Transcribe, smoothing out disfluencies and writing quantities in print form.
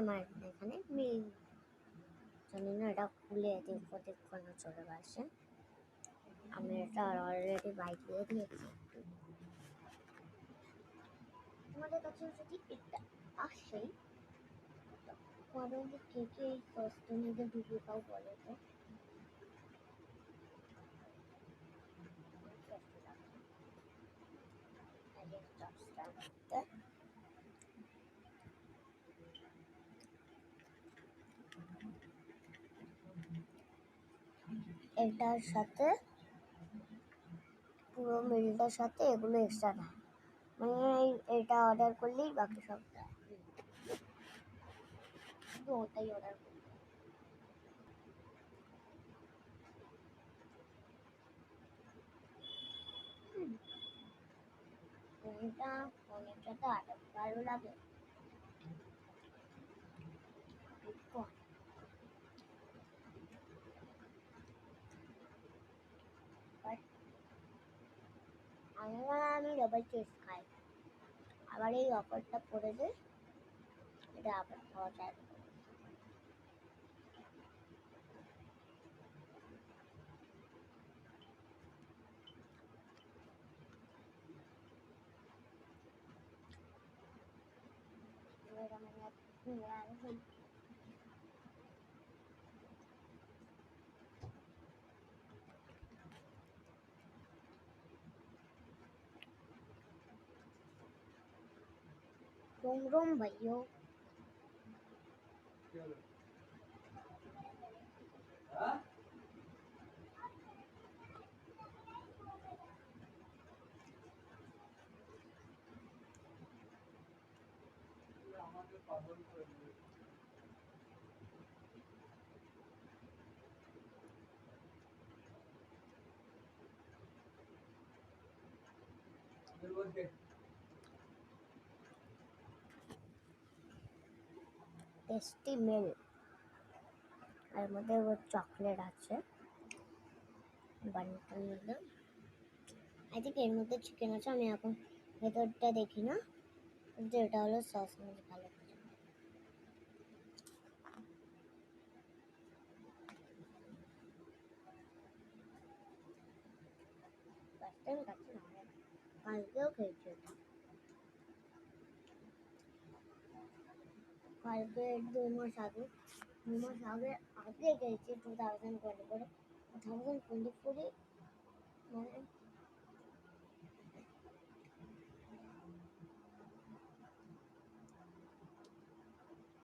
আমার এখানে মিল জানি না এটা খুলে এদিক ওদিক কোনো চলে গেছে। আমি এটা অলরেডি বাইক দিয়ে দিয়েছি। তোমাদের কাছে যদি এটা আসে কমেন্টে কে কে এই সসটা নিয়ে ডুবিয়ে খাও বলে তো। এটার সাথে পুরো মিলটার সাথে এগুলো এক্সট্রা না, মানে এটা অর্ডার করলেই বাকি সব শুধু ওটাই অর্ডার করতে। এটা অনেকটাতে ভালো লাগে। আমি ডাবল চিজ খাই, আবার এই অফারটা করে দে, এটা আবার খাওয়া যায়। रोम रोम भाइयों, টেস্টি মিল এর মধ্যে চকলেট আছে বানিটার মধ্যে। আই থিঙ্ক এর মধ্যে চিকেন আছে, আমি এখন ভেতরটা দেখি না, কিন্তু এটা হলো সস মিল। ভালো কালকেও খেয়েছি এটা, কালকে 2 মাস আগে আগে গেছি 2024 মানে